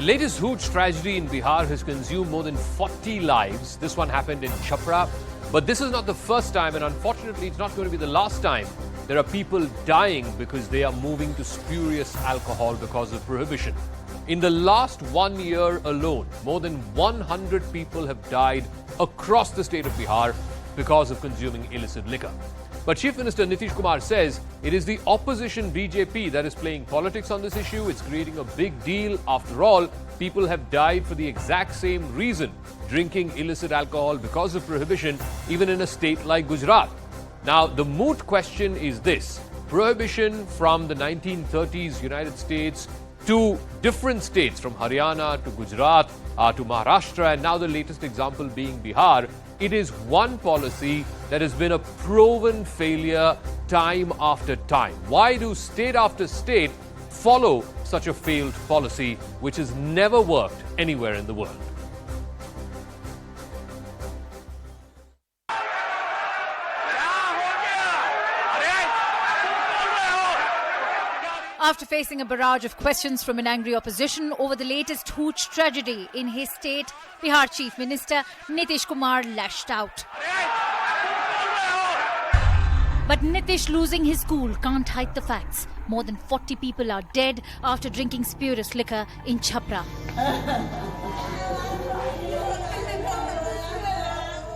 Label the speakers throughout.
Speaker 1: latest huge tragedy in Bihar has consumed more than 40 lives. This one happened in Chhapra. But this is not the first time, and unfortunately, it's not going to be the last time. There are people dying because they are moving to spurious alcohol because of prohibition. In the last 1 year alone, more than 100 people have died across the state of Bihar because of consuming illicit liquor. But Chief Minister Nitish Kumar says it is the opposition BJP that is playing politics on this issue. It's creating a big deal. After all, people have died for the exact same reason, drinking illicit alcohol because of prohibition, even in a state like Gujarat. Now, the moot question is this. Prohibition from the 1930s United States to different states, from Haryana to Gujarat to Maharashtra, and now the latest example being Bihar. It is one policy that has been a proven failure time after time. Why do state after state follow such a failed policy which has never worked anywhere in the world?
Speaker 2: After facing a barrage of questions from an angry opposition over the latest hooch tragedy in his state, Bihar Chief Minister Nitish Kumar lashed out. But Nitish, losing his cool, can't hide the facts. More than 40 people are dead after drinking spurious liquor in Chhapra.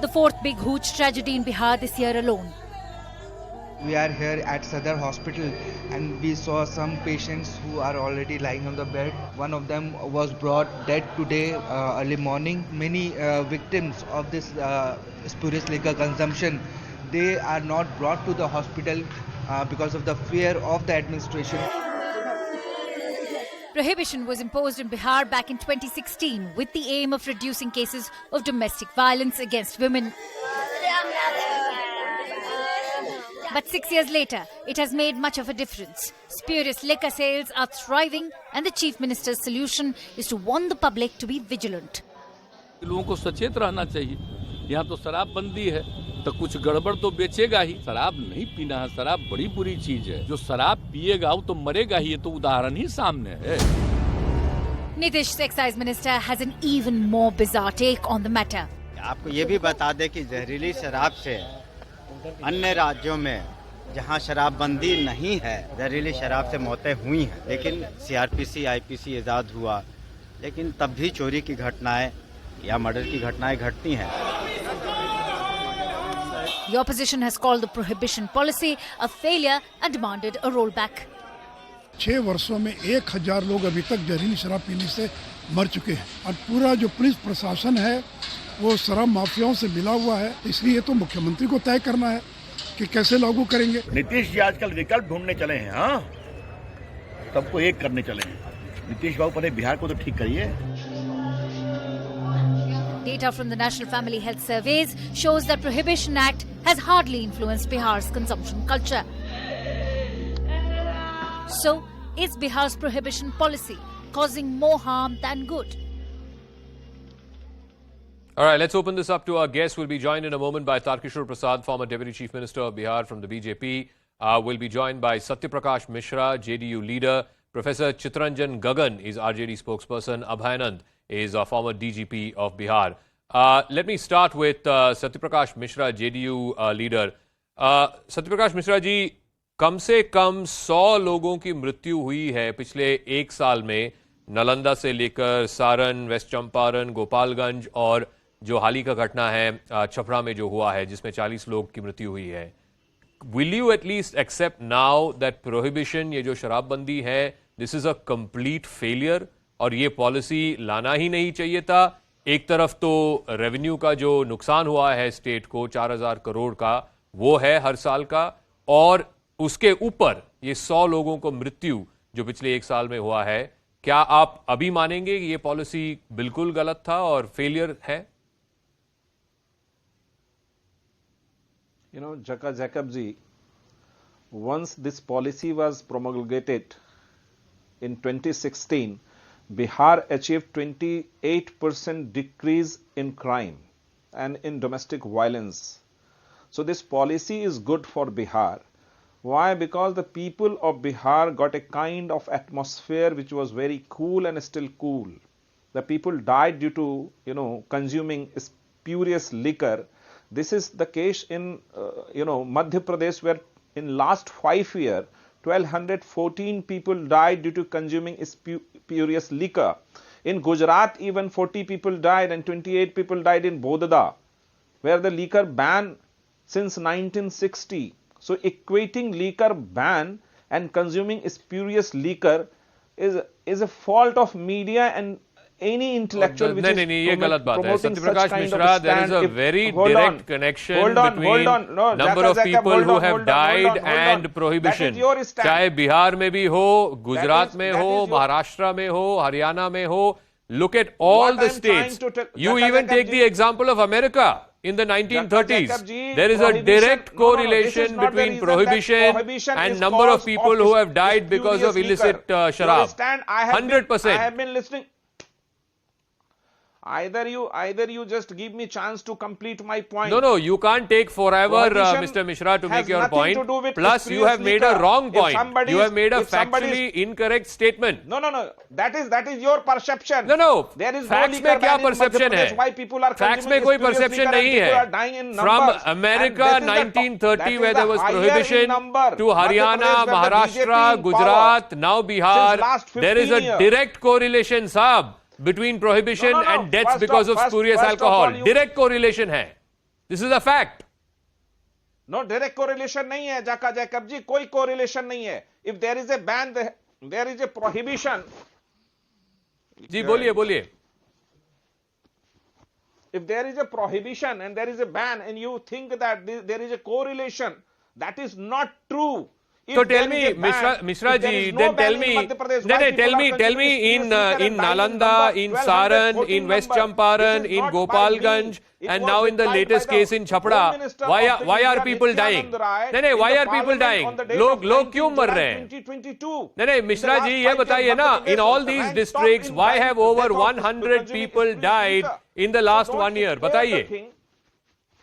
Speaker 2: The fourth big hooch tragedy in Bihar this year alone.
Speaker 3: We are here at Sadar Hospital and we saw some patients who are already lying on the bed. One of them was brought dead today early morning. Many victims of this spurious liquor consumption, they are not brought to the hospital because of the fear of the administration.
Speaker 2: Prohibition was imposed in Bihar back in 2016 with the aim of reducing cases of domestic violence against women. But 6 years later, it has made much of a difference. Spurious liquor sales are thriving, and the Chief Minister's solution is to warn the public to be vigilant.
Speaker 4: लोगों को सचेत रहना चाहिए. यहाँ तो शराबबंदी है, तो कुछ गड़बड़ तो बेचेगा ही. शराब नहीं पीना है, शराब बड़ी बुरी चीज है. जो शराब पिएगा वो तो मरेगा ही. ये तो उदाहरण ही सामने है.
Speaker 2: Nitish's excise minister has an even more bizarre take on the matter.
Speaker 5: आपको ये भी बता दें कि जहरीली शराब से अन्य राज्यों में जहां शराबबंदी नहीं है, जहरीली शराब से मौतें हुई हैं, लेकिन सीआरपीसी आईपीसी इजाद हुआ, लेकिन तब भी चोरी की घटनाएं या मर्डर की घटनाएं घटती हैं.
Speaker 2: The opposition has called the prohibition policy a failure and demanded a rollback.
Speaker 6: 6 वर्षों में 1000 लोग अभी तक जहरीली शराब पीने से मर चुके हैं और पूरा जो पुलिस प्रशासन है वो शराब माफियाओं से मिला हुआ है. इसलिए तो मुख्यमंत्री को तय करना है कि कैसे लागू करेंगे.
Speaker 7: नीतीश जी आजकल विकल्प ढूंढने चले हैं. हाँ, सबको एक करने चले हैं. नीतीश बाबू पहले बिहार को तो ठीक करिए.
Speaker 2: Data from the National Family Health Surveys shows that Prohibition Act has hardly influenced Bihar's consumption culture. So, is Bihar's prohibition policy causing more harm than good?
Speaker 1: All right, let's open this up to our guests. We'll be joined in a moment by Tarkishore Prasad, former Deputy Chief Minister of Bihar from the BJP. We'll be joined by Satyaprakash Mishra, JDU leader. Professor Chittaranjan Gagan is RJD spokesperson. Abhayanand is a former DGP of Bihar. Let me start with Satyaprakash Mishra, JDU leader. Satyaprakash Mishra ji, कम से कम 100 लोगों की मृत्यु हुई है पिछले 1 साल में, नालंदा से लेकर सारण, वेस्ट चंपारण, गोपालगंज और जो हाल ही का घटना है छपरा में जो हुआ है जिसमें 40 लोग की मृत्यु हुई है. Will you at least accept now that prohibition, ये जो शराबबंदी है, this is a complete failure और ये पॉलिसी लाना ही नहीं चाहिए था? एक तरफ तो रेवेन्यू का जो नुकसान हुआ है स्टेट को 4000 करोड़ का, वो है हर साल का, और उसके ऊपर ये 100 लोगों को मृत्यु जो पिछले 1 साल में हुआ है. क्या आप अभी मानेंगे कि ये पॉलिसी बिल्कुल गलत था और फेलियर है?
Speaker 8: You know, Jaka Jacobji, once this policy was promulgated in 2016, Bihar achieved 28% decrease in crime and in domestic violence. So this policy is good for Bihar. Why? Because the people of Bihar got a kind of atmosphere which was very cool and still cool. the people died due to, consuming spurious liquor. This is the case in, Madhya Pradesh, where in last 5 years, 1,214 people died due to consuming spurious liquor. In Gujarat, even 40 people died and 28 people died in Bodhda, where the liquor ban since 1960. So equating liquor ban and consuming spurious liquor is a fault of media and any intellectual which is
Speaker 1: ये गलत बात है
Speaker 8: promoting
Speaker 1: Satyaprakash
Speaker 8: such kind
Speaker 1: Mishra.
Speaker 8: of
Speaker 1: There is a
Speaker 8: stand.
Speaker 1: very
Speaker 8: Hold
Speaker 1: direct
Speaker 8: on.
Speaker 1: connection
Speaker 8: Hold on,
Speaker 1: between
Speaker 8: hold on. No,
Speaker 1: number
Speaker 8: Jaka,
Speaker 1: of
Speaker 8: Jaka,
Speaker 1: people
Speaker 8: hold
Speaker 1: who
Speaker 8: on,
Speaker 1: have
Speaker 8: hold on,
Speaker 1: died
Speaker 8: hold on.
Speaker 1: and prohibition.
Speaker 8: That is your stand.
Speaker 1: चाहे बिहार में भी हो, गुजरात में
Speaker 8: that
Speaker 1: हो,
Speaker 8: is your-
Speaker 1: Maharashtra में हो, हरियाणा में हो. Look at all
Speaker 8: What
Speaker 1: the
Speaker 8: I'm
Speaker 1: states.
Speaker 8: trying to tell-
Speaker 1: You
Speaker 8: Jaka,
Speaker 1: even
Speaker 8: Jaka
Speaker 1: take
Speaker 8: ji-
Speaker 1: the example of America. In the 1930s,
Speaker 8: Jaka ji,
Speaker 1: there is a
Speaker 8: prohibition-
Speaker 1: direct
Speaker 8: no, this is
Speaker 1: correlation
Speaker 8: not the
Speaker 1: between
Speaker 8: reason that
Speaker 1: prohibition
Speaker 8: prohibition
Speaker 1: and
Speaker 8: is
Speaker 1: number of
Speaker 8: cause
Speaker 1: people
Speaker 8: of
Speaker 1: who have died because of
Speaker 8: spurious
Speaker 1: illicit
Speaker 8: liquor. You
Speaker 1: sharab.
Speaker 8: understand? I have
Speaker 1: 100%.
Speaker 8: I have been listening. Either you just give me chance to complete my point.
Speaker 1: No, you can't take forever,
Speaker 8: Prohibition
Speaker 1: Mr. Mishra, to
Speaker 8: has
Speaker 1: make your
Speaker 8: nothing
Speaker 1: point.
Speaker 8: to do with
Speaker 1: Plus, you
Speaker 8: spurious
Speaker 1: have made a
Speaker 8: liquor.
Speaker 1: wrong
Speaker 8: If
Speaker 1: point.
Speaker 8: somebody
Speaker 1: You
Speaker 8: is-
Speaker 1: have made a
Speaker 8: if somebody
Speaker 1: factually incorrect statement.
Speaker 8: No. That is your perception.
Speaker 1: No.
Speaker 8: There is
Speaker 1: Facts
Speaker 8: no liquor
Speaker 1: में क्या
Speaker 8: ban in Madhya
Speaker 1: perception
Speaker 8: Pradesh.
Speaker 1: है?
Speaker 8: Why people are
Speaker 1: Facts में
Speaker 8: consuming
Speaker 1: कोई
Speaker 8: spurious
Speaker 1: perception
Speaker 8: liquor and
Speaker 1: नहीं
Speaker 8: people
Speaker 1: है.
Speaker 8: are dying in
Speaker 1: From
Speaker 8: numbers.
Speaker 1: America,
Speaker 8: And that is
Speaker 1: 1930,
Speaker 8: the
Speaker 1: where there was
Speaker 8: higher in
Speaker 1: prohibition,
Speaker 8: number.
Speaker 1: to
Speaker 8: Madhya
Speaker 1: Haryana,
Speaker 8: Pradesh, where the
Speaker 1: Maharashtra,
Speaker 8: BJP in
Speaker 1: Gujarat,
Speaker 8: power.
Speaker 1: now Bihar.
Speaker 8: Since last 15
Speaker 1: There is a
Speaker 8: years.
Speaker 1: direct correlation, Saab, between prohibition
Speaker 8: No.
Speaker 1: and deaths
Speaker 8: First
Speaker 1: because
Speaker 8: of-
Speaker 1: of spurious
Speaker 8: first of
Speaker 1: alcohol.
Speaker 8: all, you-
Speaker 1: Direct correlation है. This is a fact.
Speaker 8: No direct correlation नहीं है जाका Jacob जी, कोई correlation नहीं है. If there is a ban, there is a prohibition.
Speaker 1: जी बोलिए.
Speaker 8: If there is a prohibition and there is a ban and you think that there is a correlation, that is not true. If
Speaker 1: So
Speaker 8: there
Speaker 1: tell
Speaker 8: is
Speaker 1: me,
Speaker 8: a ban,
Speaker 1: Mishra
Speaker 8: if there
Speaker 1: ji,
Speaker 8: is no
Speaker 1: then
Speaker 8: ban
Speaker 1: tell
Speaker 8: in
Speaker 1: me,
Speaker 8: Madhya Pradesh,
Speaker 1: no,
Speaker 8: why
Speaker 1: no,
Speaker 8: people
Speaker 1: tell
Speaker 8: are
Speaker 1: me
Speaker 8: consuming
Speaker 1: in
Speaker 8: spurious liquor
Speaker 1: in
Speaker 8: and dying
Speaker 1: Nalanda,
Speaker 8: number,
Speaker 1: in
Speaker 8: 1214
Speaker 1: Saran, in West
Speaker 8: number.
Speaker 1: Champaran,
Speaker 8: This is
Speaker 1: in
Speaker 8: not by
Speaker 1: Gopalganj,
Speaker 8: me. It
Speaker 1: and
Speaker 8: was
Speaker 1: now in the
Speaker 8: replied by
Speaker 1: latest
Speaker 8: the
Speaker 1: case in Chhapra.
Speaker 8: Home Minister
Speaker 1: Why
Speaker 8: of
Speaker 1: are
Speaker 8: India,
Speaker 1: people dying?
Speaker 8: Nityanand Rai,
Speaker 1: नहीं,
Speaker 8: in
Speaker 1: why
Speaker 8: the
Speaker 1: are people
Speaker 8: parliament
Speaker 1: dying?
Speaker 8: on the date
Speaker 1: लोग
Speaker 8: of
Speaker 1: क्यों
Speaker 8: 19
Speaker 1: मर
Speaker 8: July
Speaker 1: रहे हैं?
Speaker 8: 2022.
Speaker 1: नहीं, Mishra ji, ये बताइए ना, in all these districts, why have over 100 people died in the last 1 year? बताइए.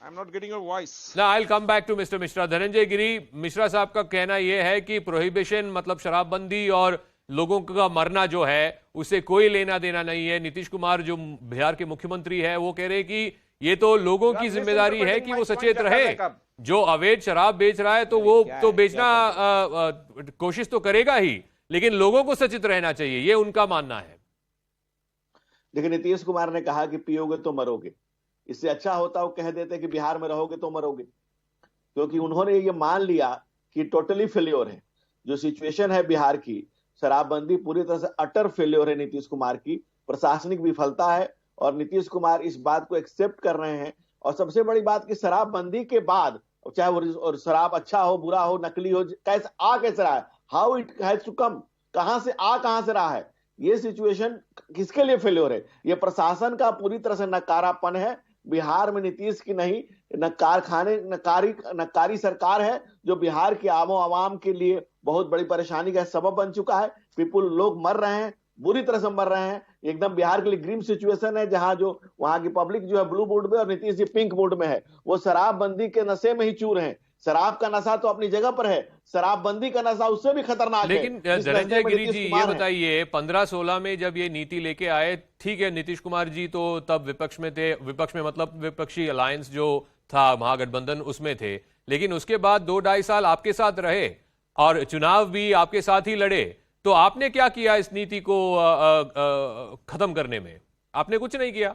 Speaker 8: I'm not getting your voice.
Speaker 1: Now I'll come back to Mr. Mishra. Dhananjay गिरी, मिश्रा साहब का कहना यह है कि प्रोहिबिशन मतलब शराबबंदी और लोगों का मरना जो है उसे कोई लेना देना नहीं है. नीतीश कुमार जो बिहार के मुख्यमंत्री है वो कह रहे हैं कि ये तो लोगों की जिम्मेदारी है कि वो सचेत रहे. जो अवैध शराब बेच रहा है तो वो तो बेचना कोशिश तो करेगा ही, लेकिन लोगों को सचेत रहना चाहिए, ये उनका मानना है.
Speaker 9: देखिए, नीतीश कुमार ने कहा कि पियोगे तो मरोगे. इससे अच्छा होता वो कह देते कि बिहार में रहोगे तो मरोगे, क्योंकि उन्होंने ये मान लिया कि टोटली फेल्योर है. जो सिचुएशन है बिहार की, शराबबंदी पूरी तरह से अटर फेल्योर है नीतीश कुमार की, प्रशासनिक विफलता है और नीतीश कुमार इस बात को एक्सेप्ट कर रहे हैं. और सबसे बड़ी बात कि शराबबंदी के बाद चाहे वो शराब अच्छा हो, बुरा हो, नकली हो, कैसे रहा है, how it has to come, कहां से रहा है, ये सिचुएशन किसके लिए फेल्योर है? ये प्रशासन का पूरी तरह से नकारापन है. बिहार में नीतीश की नहीं, नकारी सरकार है जो बिहार के आमो आवाम के लिए बहुत बड़ी परेशानी का सबब बन चुका है. लोग मर रहे हैं, बुरी तरह से मर रहे हैं. एकदम बिहार के लिए ग्रीम सिचुएशन है, जहां जो वहां की पब्लिक जो है ब्लू मूड में और नीतीश जी पिंक मूड में है. वो शराबबंदी के नशे में ही चूर हैं. शराब का नशा तो अपनी जगह पर है, शराबबंदी का नशा उससे भी खतरनाक है.
Speaker 1: लेकिन धनंजय गिरी जी ये बताइए, 15-16 में जब ये नीति लेके आए, ठीक है, नीतीश कुमार जी तो तब विपक्ष में थे, विपक्ष में मतलब विपक्षी अलायंस जो था महागठबंधन उसमें थे, लेकिन उसके बाद 2-2.5 साल आपके साथ रहे और चुनाव भी आपके साथ ही लड़े. तो आपने क्या किया इस नीति को खत्म करने में? आपने कुछ नहीं किया.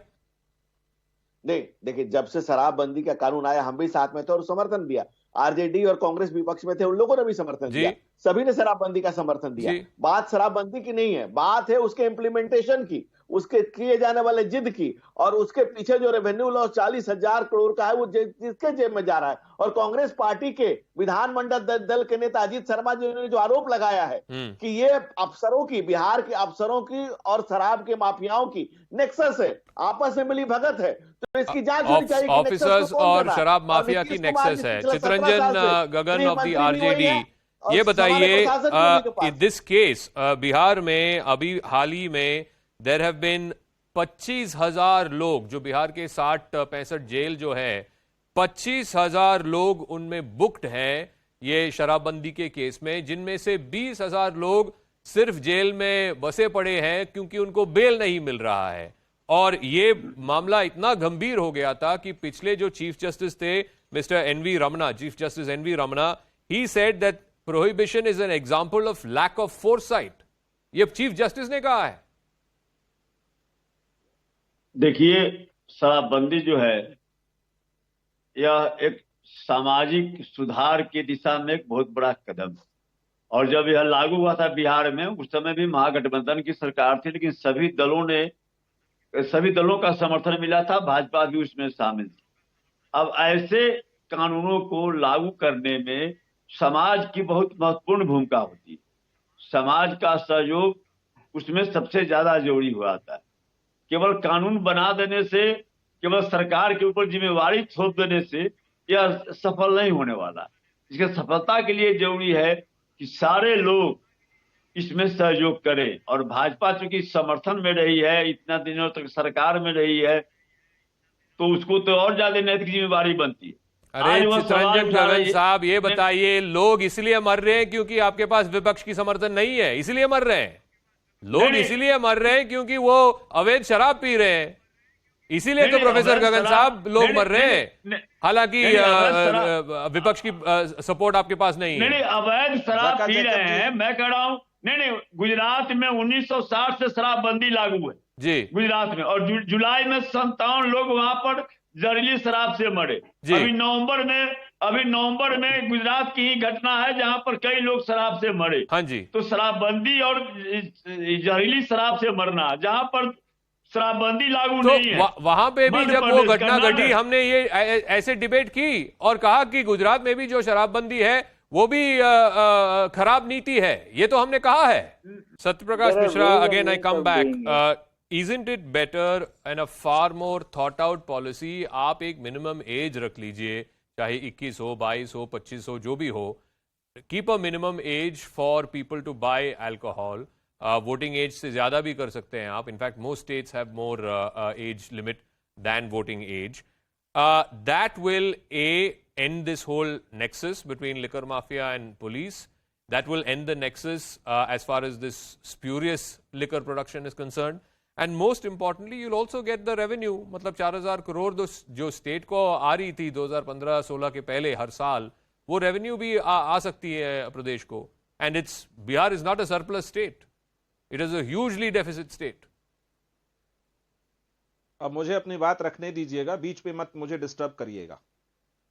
Speaker 9: नहीं, देखिए, जब से शराबबंदी का कानून आया हम भी साथ में थे और समर्थन दिया. आरजेडी और कांग्रेस विपक्ष में थे, उन लोगों ने भी समर्थन दिया. सभी ने शराबबंदी का समर्थन दिया. बात शराबबंदी की नहीं है, बात है उसके इम्प्लीमेंटेशन की, उसके किए जाने वाले जिद की, और उसके पीछे जो रेवेन्यू लॉस 40,000 करोड़ का है वो जिसके जेब में जा रहा है. और कांग्रेस पार्टी के विधानमंडल दल के नेता अजीत शर्मा जी ने जो आरोप लगाया है कि ये अफसरों की, बिहार के अफसरों की और शराब के माफियाओं की नेक्सस है, आपस में मिली भगत है, तो इसकी जांच होनी चाहिए.
Speaker 1: ऑफिसर्स और शराब माफिया की नेक्सस है. चितरंजन गगन ऑफ द आरजेडी, ये बताइए, दिस केस बिहार में अभी हाल ही में देयर हैव बीन 25,000 लोग, जो बिहार के 60-65 जेल जो है, 25,000 लोग उनमें बुक्ड हैं ये शराबबंदी के केस में, जिनमें से 20,000 लोग सिर्फ जेल में बसे पड़े हैं क्योंकि उनको बेल नहीं मिल रहा है। और ये मामला इतना गंभीर हो गया था कि पिछले जो चीफ जस्टिस थे mister NV Ramana, chief justice NV Ramana, he said that prohibition is an example of lack of foresight. ये चीफ जस्टिस ने कहा है।
Speaker 10: देखिए, शराबबंदी जो है यह एक सामाजिक सुधार की दिशा में एक बहुत बड़ा कदम है। और जब यह लागू हुआ था बिहार में, उस समय भी महागठबंधन की सरकार थी, लेकिन सभी दलों का समर्थन मिला था, भाजपा भी उसमें शामिल थी। अब ऐसे कानूनों को लागू करने में समाज की बहुत महत्वपूर्ण भूमिका होती है। समाज का सहयोग उसमें सबसे ज्यादा जरूरी हो जाता है। केवल कानून बना देने से, केवल सरकार के ऊपर जिम्मेवारी थोप देने से यह सफल नहीं होने वाला। इसके सफलता के लिए जरूरी है कि सारे लोग इसमें सहयोग करें। और भाजपा चूंकि समर्थन में रही है, इतना दिनों तक सरकार में रही है, तो उसको तो और ज्यादा नैतिक जिम्मेवारी बनती है।
Speaker 1: अरे चितरंजन गगन साहब, ये बताइए, लोग इसलिए मर रहे हैं क्योंकि आपके पास विपक्ष की समर्थन नहीं है, इसलिए मर रहे हैं? लोग इसलिए मर रहे हैं क्योंकि वो अवैध शराब पी रहे हैं, इसीलिए तो प्रोफेसर गगन साहब लोग मर रहे हैं। हालांकि विपक्ष की सपोर्ट आपके पास नहीं है।
Speaker 10: नहीं, अवैध शराब पी रहे हैं, मैं कह रहा हूं। नहीं, गुजरात में 1960 से शराबबंदी लागू है
Speaker 1: जी, गुजरात
Speaker 10: में। और जुलाई में 57 लोग वहां पर जहरीली शराब से मरे। अभी नवंबर में गुजरात की ही घटना है जहां पर कई लोग शराब से मरे।
Speaker 1: हाँ जी।
Speaker 10: तो शराबबंदी और जहरीली शराब से मरना, जहां पर शराबबंदी लागू नहीं है,
Speaker 1: वहां पे भी जब वो घटना घटी, हमने ये ऐसे डिबेट की और कहा कि गुजरात में भी जो शराबबंदी है वो भी खराब नीति है, ये तो हमने कहा है। Satyaprakash Mishra, again I come back, isn't it better and a far more thought out policy, आप एक मिनिमम एज रख लीजिए, चाहे 21 हो, 22 हो, 25 हो, जो भी हो, keep a minimum age for people to buy alcohol. Voting age से ज्यादा भी कर सकते हैं आप, in fact most states have more age limit than voting age. That will end this whole nexus between liquor mafia and police. That will end the nexus as far as this spurious liquor production is concerned. And most importantly, you'll also get the revenue. मतलब 4,000 करोड़ जो state को आ रही थी 2015-16 के पहले हर साल, वो revenue भी आ सकती है प्रदेश को. And Bihar is not a surplus state. It is a hugely deficit state.
Speaker 8: अब मुझे अपनी बात रखने दीजिएगा, बीच पे मत मुझे डिस्टर्ब करिएगा.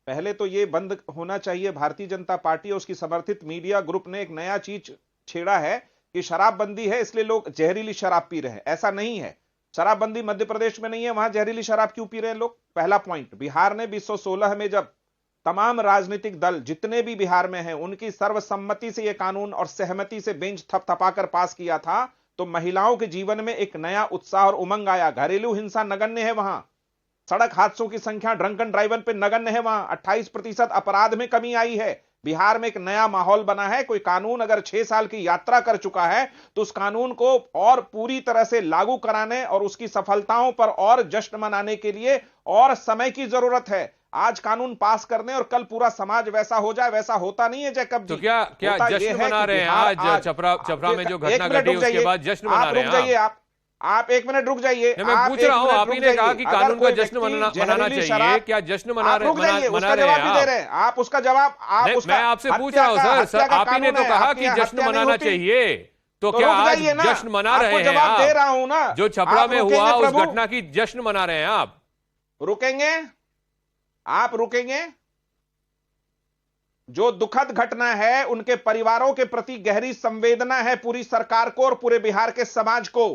Speaker 8: पहले तो ये बंद होना चाहिए. भारतीय जनता पार्टी और उसकी समर्थित मीडिया ग्रुप ने एक नया चीज छेड़ा है कि शराबबंदी है इसलिए लोग जहरीली शराब पी रहे हैं. ऐसा नहीं है. शराबबंदी मध्य प्रदेश में नहीं है, वहां जहरीली शराब क्यों पी रहे हैं लोग? पहला पॉइंट. बिहार ने 2016 में जब तमाम राजनीतिक दल जितने भी बिहार में हैं उनकी सर्वसम्मति से यह कानून और सहमति से बेंच थपथपाकर पास किया था, तो महिलाओं के जीवन में एक नया उत्साह और उमंग आया. घरेलू हिंसा नगण्य है वहां. सड़क हादसों की संख्या ड्रंकन ड्राइवर पे नगण्य है वहां. 28% अपराध में कमी आई है. बिहार में एक नया माहौल बना है. कोई कानून अगर 6 साल की यात्रा कर चुका है तो उस कानून को और पूरी तरह से लागू कराने और उसकी सफलताओं पर और जश्न मनाने के लिए और समय की जरूरत है. आज कानून पास करने और कल पूरा समाज वैसा हो जाए, वैसा होता नहीं है जैकब जी.
Speaker 1: तो क्या जश्न मना रहे हैं आज छपरा में जो घटना घटी उसके बाद जश्न मना रहे हैं?
Speaker 8: आप 1 मिनट रुक जाइए.
Speaker 1: मैं पूछ रहा हूं, आप ही ने कहा कि कानून का जश्न मनाना चाहिए. क्या जश्न मना रहे हैं
Speaker 8: आप? उसका जवाब
Speaker 1: मैं आपसे पूछ रहा हूं सर. आप ही ने तो कहा कि जश्न मनाना चाहिए, तो क्या आज जश्न मना रहे हैं आप?
Speaker 8: दे रहा हूं ना,
Speaker 1: जो छपरा में हुआ उस घटना की जश्न मना रहे हैं आप?
Speaker 8: रुकेंगे? आप रुकेंगे? जो दुखद घटना है उनके परिवारों के प्रति गहरी संवेदना है पूरी सरकार को और पूरे बिहार के समाज को.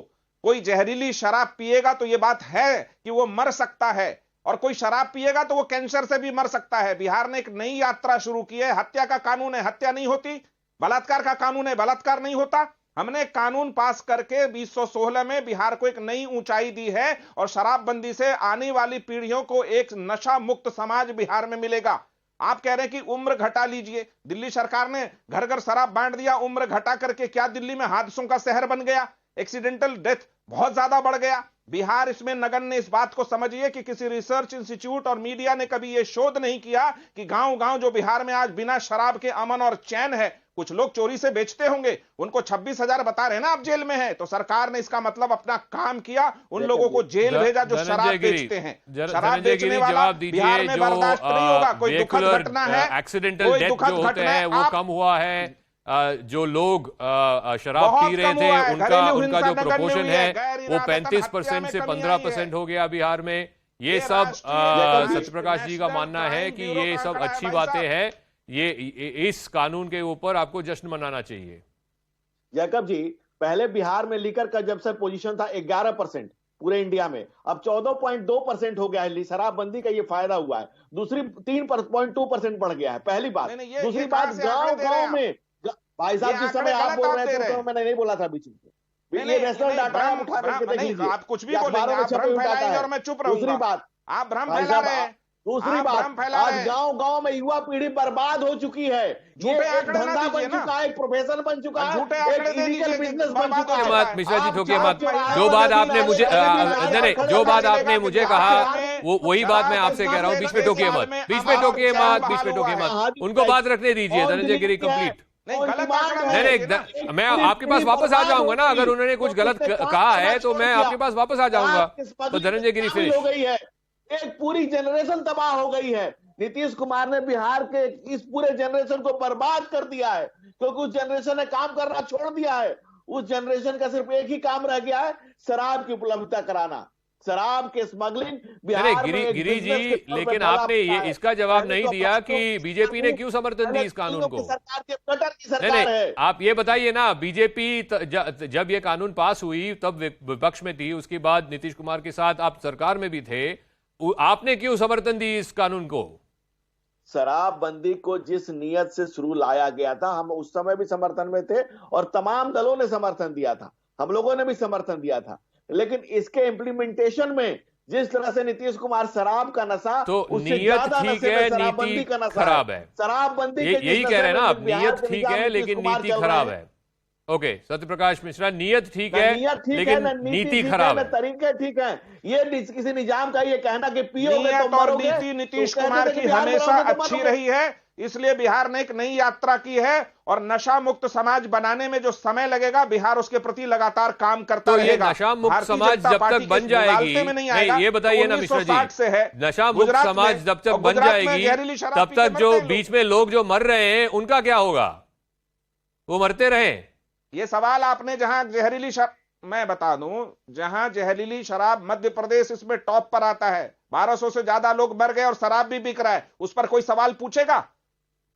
Speaker 8: कोई जहरीली शराब पिएगा तो यह बात है कि वो मर सकता है, और कोई शराब पिएगा तो वो कैंसर से भी मर सकता है. बिहार ने एक नई यात्रा शुरू की है. हत्या का कानून है, हत्या नहीं होती. बलात्कार का कानून है, बलात्कार नहीं होता. हमने कानून पास करके 2016 में बिहार को एक नई ऊंचाई दी है और शराबबंदी से आने वाली पीढ़ियों को एक नशा मुक्त समाज बिहार में मिलेगा. आप कह रहे हैं कि उम्र घटा लीजिए. दिल्ली सरकार ने घर घर शराब बांट दिया. उम्र घटा करके क्या दिल्ली में हादसों का शहर बन गया? एक्सीडेंटल डेथ बहुत ज्यादा बढ़ गया. बिहार इसमें नगण्य। इस बात को समझिए कि किसी रिसर्च इंस्टीट्यूट और मीडिया ने कभी यह शोध नहीं किया कि गांव-गांव जो बिहार में आज बिना शराब के अमन और चैन है, कुछ लोग चोरी से बेचते होंगे, उनको 26,000 बता रहे ना आप जेल में है, तो सरकार ने इसका मतलब अपना काम किया, उन लोगों को जेल भेजा जो शराब बेचते हैं। शराब बेचने वाला बिहार में बर्दाश्त नहीं होगा। कोई दुखद घटना है,
Speaker 1: एक्सीडेंटल डेथ जो होते हैं वो कम हुआ है। जो लोग शराब पी रहे थे उनका जो प्रोपोर्शन है वो 35% से 15% हो गया बिहार में। ये सब सत्यप्रकाश जी का मानना है कि ये सब अच्छी बातें हैं। ये इस कानून के ऊपर आपको जश्न मनाना चाहिए।
Speaker 9: जैकब जी, पहले बिहार में लीकर का जब से पोजीशन था 11% पूरे इंडिया में, अब 14.2% हो गया है। शराबबंदी का ये फायदा हुआ है। दूसरी 3.2% बढ़ गया है, पहली बात। दूसरी बात, गांव-गांव में भाई साहब जिस समय आप बोल रहे थे तो मैंने नहीं बोला था बीच में। ये नेशनल डाटा आप उठा करके देखिए,
Speaker 8: आप कुछ भी बोलेंगे, आप भ्रम फैलाएंगे और मैं चुप रहूंगा।
Speaker 9: दूसरी बात,
Speaker 8: आप भ्रम फैला रहे हैं।
Speaker 9: दूसरी बात, आज गांव-गांव में युवा पीढ़ी बर्बाद हो चुकी है। ये एक धंधा बन चुका है, एक प्रोफेशन बन चुका है, एक इलीगल बिजनेस बन चुका है।
Speaker 1: मत मिश्रा जी ठोकिए मत। जो बात आपने मुझे नहीं, जो बात आपने मुझे कहा वो वही बात मैं आपसे कह रहा हूँ। बीच में टोकिए मत, बीच में टोकिए मत, बीच में टोकिए मत। उनको बात रखने दीजिए। धनंजय गिरी कंप्लीट। नहीं, मैं आपके पास वापस आ जाऊंगा ना। अगर उन्होंने कुछ गलत कहा है तो मैं आपके पास वापस आ जाऊंगा। तो धनंजय गिरी फिनिश
Speaker 9: हो गई है। एक पूरी जनरेशन तबाह हो गई है। नीतीश कुमार ने बिहार के इस पूरे जनरेशन को बर्बाद कर दिया है, क्योंकि उस जनरेशन ने काम करना छोड़ दिया है। उस जनरेशन का सिर्फ एक ही काम रह गया है, शराब की उपलब्धता कराना, शराब के स्मगलिंग।
Speaker 1: गिरी जी, लेकिन आपने ये इसका जवाब नहीं दिया कि बीजेपी ने क्यों समर्थन दी इस कानून को। नहीं, आप ये बताइए ना। बीजेपी जब ये कानून पास हुई तब विपक्ष में थी, उसके बाद नीतीश कुमार के साथ आप सरकार में भी थे। आपने क्यों समर्थन दी इस कानून को?
Speaker 9: शराबबंदी को जिस नियत से शुरू लाया गया था, हम उस समय भी समर्थन में थे और तमाम दलों ने समर्थन दिया था, हम लोगों ने भी समर्थन दिया था। लेकिन इसके इम्प्लीमेंटेशन में जिस तरह से नीतीश कुमार शराब का नशा,
Speaker 1: तो नियत ठीक है, नीति खराब है।
Speaker 9: शराबबंदी
Speaker 1: यही कह रहे हैं ना आप, नियत ठीक है लेकिन नीति खराब है। ओके, सत्यप्रकाश मिश्रा, नियत ठीक है लेकिन नीति खराब है,
Speaker 9: तरीके ठीक है। ये किसी निजाम का ये कहना कि पियोगे तो मरोगे।
Speaker 8: नीति नीतीश कुमार की हमेशा अच्छी रही है, इसलिए बिहार ने एक नई यात्रा की है और नशा मुक्त समाज बनाने में जो समय लगेगा, बिहार उसके प्रति लगातार काम करता रहेगा।
Speaker 1: नशा मुक्त समाज जब तक बन जाएगी, नहीं ये बताइए ना मिश्रा जी, नशा मुक्त समाज जब तक बन जाएगी तब तक जो बीच में लोग जो मर रहे हैं उनका क्या होगा? वो मरते रहे।
Speaker 8: ये सवाल आपने जहां जहरीली मैं बता दूं, जहां जहरीली शराब मध्य प्रदेश इसमें टॉप पर आता है, 1200 से ज्यादा लोग मर गए और शराब भी बिक रहा है, उस पर कोई सवाल पूछेगा?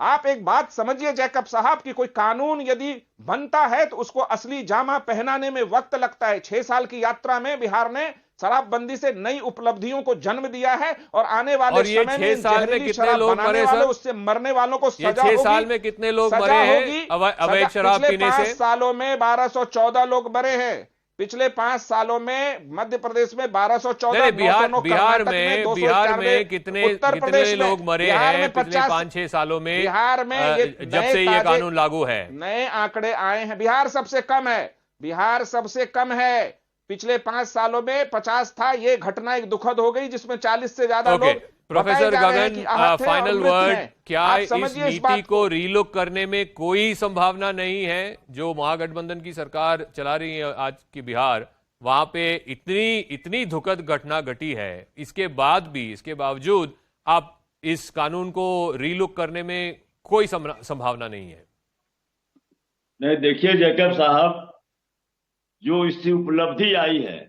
Speaker 8: आप एक बात समझिए जैकब साहब कि कोई कानून यदि बनता है तो उसको असली जामा पहनाने में वक्त लगता है। 6 साल की यात्रा में बिहार ने शराबबंदी से नई उपलब्धियों को जन्म दिया है और आने वाले समय में
Speaker 1: 6 साल में कितने लोग मरे सर?
Speaker 8: उससे मरने वालों को सजा
Speaker 1: 6 साल में कितने लोग मरे हैं अवैध शराब पीने से?
Speaker 8: 5 सालों में 1214 लोग मरे हैं। पिछले 5 सालों में मध्य प्रदेश में 1214,
Speaker 1: बिहार में कितने लोग मरे हैं पिछले 5-6 सालों में?
Speaker 8: बिहार में
Speaker 1: जब से ये कानून लागू है
Speaker 8: नए आंकड़े आए हैं। बिहार सबसे कम है, बिहार सबसे कम है। पिछले 5 सालों में 50 था। ये घटना एक दुखद हो गई जिसमें 40 से ज्यादा लोग।
Speaker 1: प्रोफेसर गगन, फाइनल वर्ड, क्या इस नीति को रीलुक करने में कोई संभावना नहीं है? जो महागठबंधन की सरकार चला रही है आज की बिहार, वहां पे इतनी दुखद घटना घटी है, इसके बावजूद आप इस कानून को रीलुक करने में कोई संभावना नहीं है?
Speaker 10: नहीं, देखिए जैकब साहब, जो इससे उपलब्धि आई है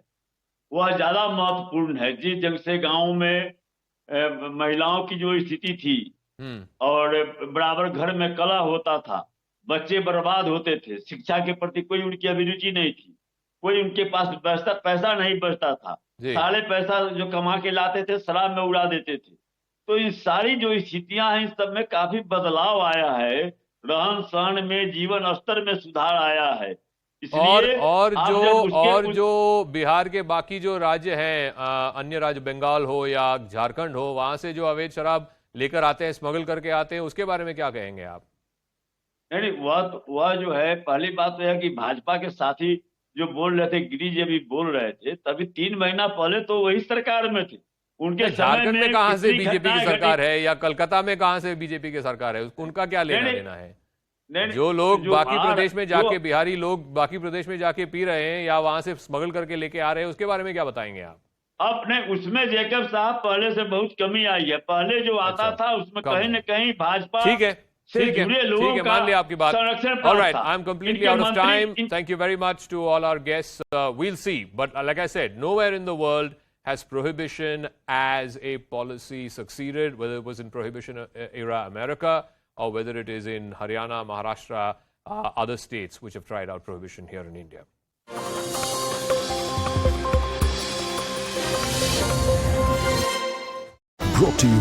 Speaker 10: वह ज्यादा महत्वपूर्ण है। जिस ढंग से गांव में महिलाओं की जो स्थिति थी और बराबर घर में कलह होता था, बच्चे बर्बाद होते थे, शिक्षा के प्रति कोई उनकी अभिरुचि नहीं थी, कोई उनके पास पैसा नहीं बचता था, सारे पैसा जो कमा के लाते थे शराब में उड़ा देते थे। तो ये सारी जो स्थितियां हैं, इस सब में काफी बदलाव आया है, रहन सहन में, जीवन स्तर में सुधार आया है।
Speaker 1: और जो बिहार के बाकी जो राज्य हैं, अन्य राज्य बंगाल हो या झारखंड हो, वहां से जो अवैध शराब लेकर आते हैं, स्मगल करके आते हैं, उसके बारे में क्या कहेंगे आप?
Speaker 10: नहीं, वह जो है, पहली बात तो है कि भाजपा के साथी जो बोल रहे थे, गिरी जी अभी बोल रहे थे, तभी 3 महीना पहले तो वही सरकार में थे। उनके
Speaker 1: झारखंड में कहां से
Speaker 10: कितनी
Speaker 1: बीजेपी की
Speaker 10: घटनाएं
Speaker 1: सरकार
Speaker 10: घटी।
Speaker 1: है या कलकत्ता में कहां से बीजेपी की सरकार है, उनका क्या लेना
Speaker 10: नहीं,
Speaker 1: देना है?
Speaker 10: नहीं,
Speaker 1: जो लोग
Speaker 10: जो
Speaker 1: बाकी
Speaker 10: बाहर-
Speaker 1: प्रदेश में जाके
Speaker 10: जो-
Speaker 1: बिहारी लोग बाकी प्रदेश में जाके पी रहे हैं या वहां से स्मगल करके लेके आ रहे हैं, उसके बारे में क्या बताएंगे आप?
Speaker 10: अपने उसमें जैकब साहब पहले से बहुत कमी आई है। पहले जो आता
Speaker 1: अच्छा,
Speaker 10: था उसमें
Speaker 1: कम
Speaker 10: कहीं
Speaker 1: है।
Speaker 10: न कहीं भाजपा
Speaker 1: ठीक है,
Speaker 10: से
Speaker 1: ठीक है,
Speaker 10: जुड़े लोगों
Speaker 1: ठीक है,
Speaker 10: का
Speaker 1: मान लिया आपकी बात।
Speaker 10: संरक्षण
Speaker 1: All right,
Speaker 10: था।
Speaker 1: I'm completely
Speaker 10: इनके
Speaker 1: out of
Speaker 10: मंत्री-
Speaker 1: time. Thank you very much to all our guests. We'll see. But like I said, nowhere in the world has prohibition as a policy succeeded, whether it was in prohibition era America or whether it is in Haryana, Maharashtra, other states which have tried out prohibition here in India.
Speaker 11: Brought to you